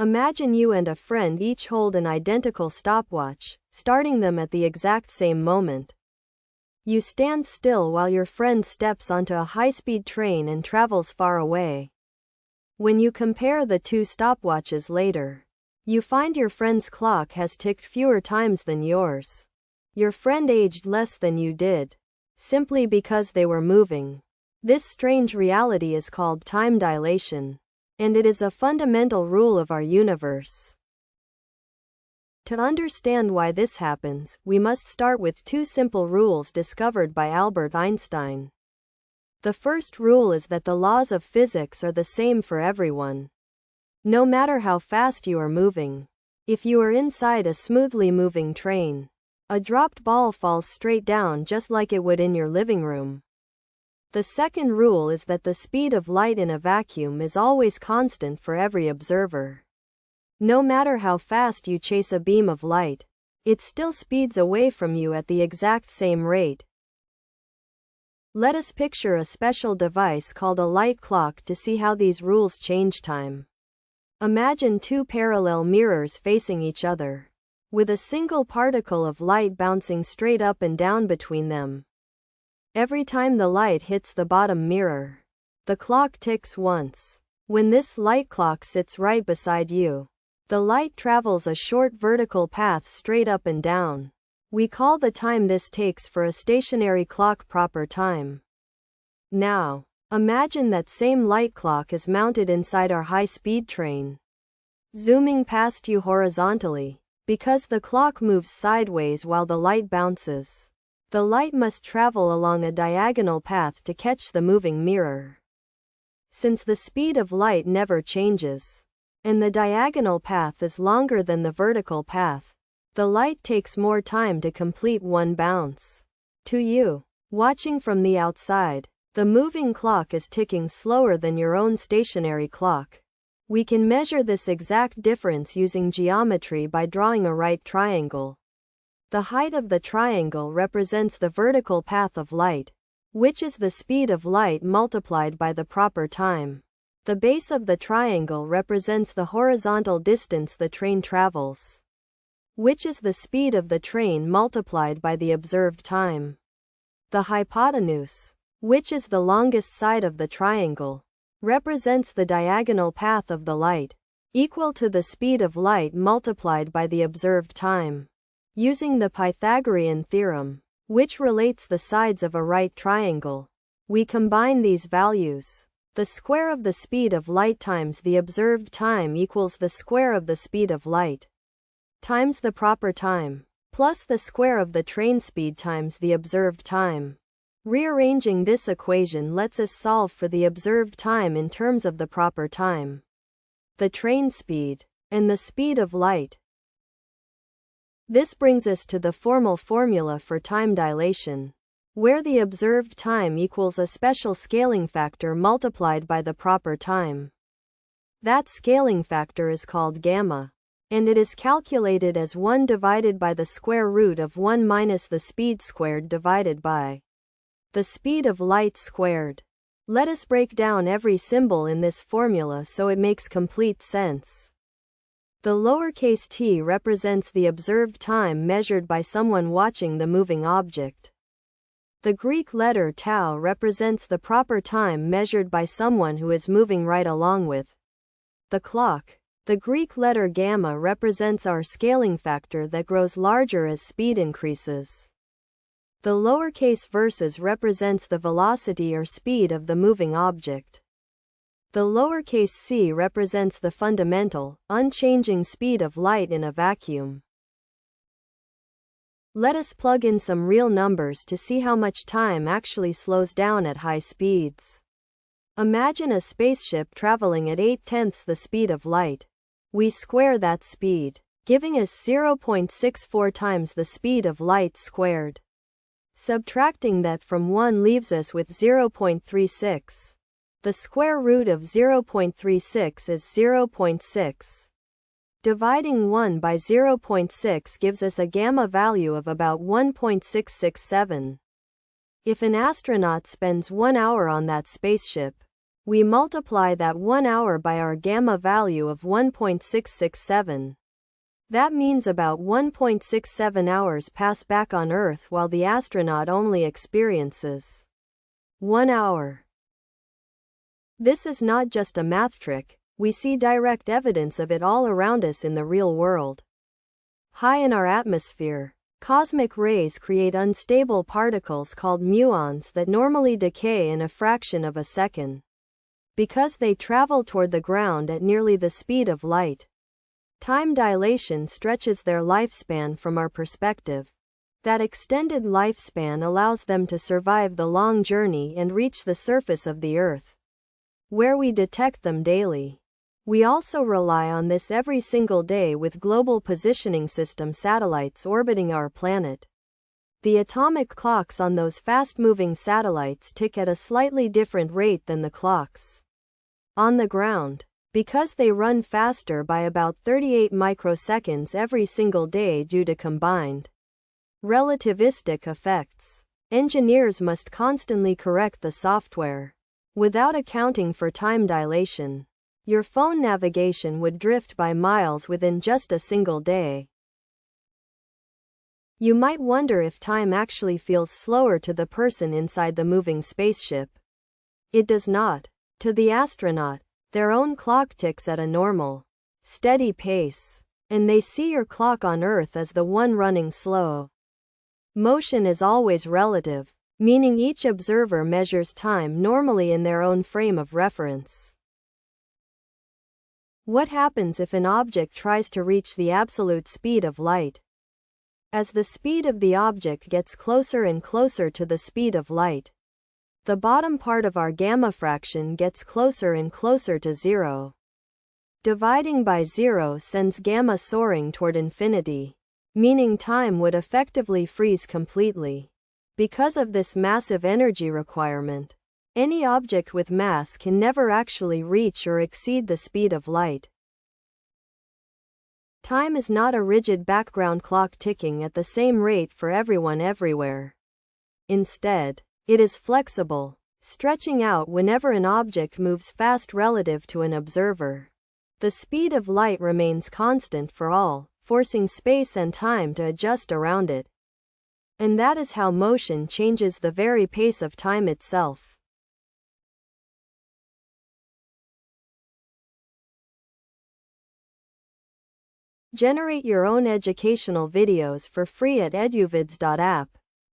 Imagine you and a friend each hold an identical stopwatch, starting them at the exact same moment. You stand still while your friend steps onto a high-speed train and travels far away. When you compare the two stopwatches later, you find your friend's clock has ticked fewer times than yours. Your friend aged less than you did, simply because they were moving. This strange reality is called time dilation, and it is a fundamental rule of our universe. To understand why this happens, we must start with two simple rules discovered by Albert Einstein. The first rule is that the laws of physics are the same for everyone. No matter how fast you are moving, if you are inside a smoothly moving train, a dropped ball falls straight down just like it would in your living room. The second rule is that the speed of light in a vacuum is always constant for every observer. No matter how fast you chase a beam of light, it still speeds away from you at the exact same rate. Let us picture a special device called a light clock to see how these rules change time. Imagine two parallel mirrors facing each other, with a single particle of light bouncing straight up and down between them. Every time the light hits the bottom mirror, the clock ticks once. When this light clock sits right beside you, the light travels a short vertical path straight up and down. We call the time this takes for a stationary clock proper time. Now, imagine that same light clock is mounted inside our high-speed train, zooming past you horizontally. Because the clock moves sideways while the light bounces, the light must travel along a diagonal path to catch the moving mirror. Since the speed of light never changes, and the diagonal path is longer than the vertical path, the light takes more time to complete one bounce. To you, watching from the outside, the moving clock is ticking slower than your own stationary clock. We can measure this exact difference using geometry by drawing a right triangle. The height of the triangle represents the vertical path of light, which is the speed of light multiplied by the proper time. The base of the triangle represents the horizontal distance the train travels, which is the speed of the train multiplied by the observed time. The hypotenuse, which is the longest side of the triangle, represents the diagonal path of the light, equal to the speed of light multiplied by the observed time. Using the Pythagorean theorem, which relates the sides of a right triangle, we combine these values. The square of the speed of light times the observed time equals the square of the speed of light times the proper time, plus the square of the train speed times the observed time. Rearranging this equation lets us solve for the observed time in terms of the proper time, the train speed, and the speed of light. This brings us to the formal formula for time dilation, where the observed time equals a special scaling factor multiplied by the proper time. That scaling factor is called gamma, and it is calculated as 1 divided by the square root of 1 minus the speed squared divided by the speed of light squared. Let us break down every symbol in this formula so it makes complete sense. The lowercase t represents the observed time measured by someone watching the moving object. The Greek letter tau represents the proper time measured by someone who is moving right along with the clock. The Greek letter gamma represents our scaling factor that grows larger as speed increases. The lowercase versus represents the velocity or speed of the moving object. The lowercase c represents the fundamental, unchanging speed of light in a vacuum. Let us plug in some real numbers to see how much time actually slows down at high speeds. Imagine a spaceship traveling at 8/10 the speed of light. We square that speed, giving us 0.64 times the speed of light squared. Subtracting that from 1 leaves us with 0.36. The square root of 0.36 is 0.6. Dividing 1 by 0.6 gives us a gamma value of about 1.667. If an astronaut spends 1 hour on that spaceship, We multiply that 1 hour by our gamma value of 1.667. That means about 1.67 hours pass back on Earth while the astronaut only experiences 1 hour. This is not just a math trick, we see direct evidence of it all around us in the real world. High in our atmosphere, cosmic rays create unstable particles called muons that normally decay in a fraction of a second. Because they travel toward the ground at nearly the speed of light, time dilation stretches their lifespan from our perspective. That extended lifespan allows them to survive the long journey and reach the surface of the Earth, where we detect them daily. We also rely on this every single day with Global Positioning System satellites orbiting our planet. The atomic clocks on those fast-moving satellites tick at a slightly different rate than the clocks on the ground, because they run faster by about 38 microseconds every single day due to combined relativistic effects. Engineers must constantly correct the software. Without accounting for time dilation, your phone navigation would drift by miles within just a single day. You might wonder if time actually feels slower to the person inside the moving spaceship. It does not. To the astronaut, their own clock ticks at a normal, steady pace, and they see your clock on Earth as the one running slow. Motion is always relative, meaning each observer measures time normally in their own frame of reference. What happens if an object tries to reach the absolute speed of light? As the speed of the object gets closer and closer to the speed of light, the bottom part of our gamma fraction gets closer and closer to zero. Dividing by zero sends gamma soaring toward infinity, meaning time would effectively freeze completely. Because of this massive energy requirement, any object with mass can never actually reach or exceed the speed of light. Time is not a rigid background clock ticking at the same rate for everyone everywhere. Instead, it is flexible, stretching out whenever an object moves fast relative to an observer. The speed of light remains constant for all, forcing space and time to adjust around it. And that is how motion changes the very pace of time itself. Generate your own educational videos for free at eduvids.app.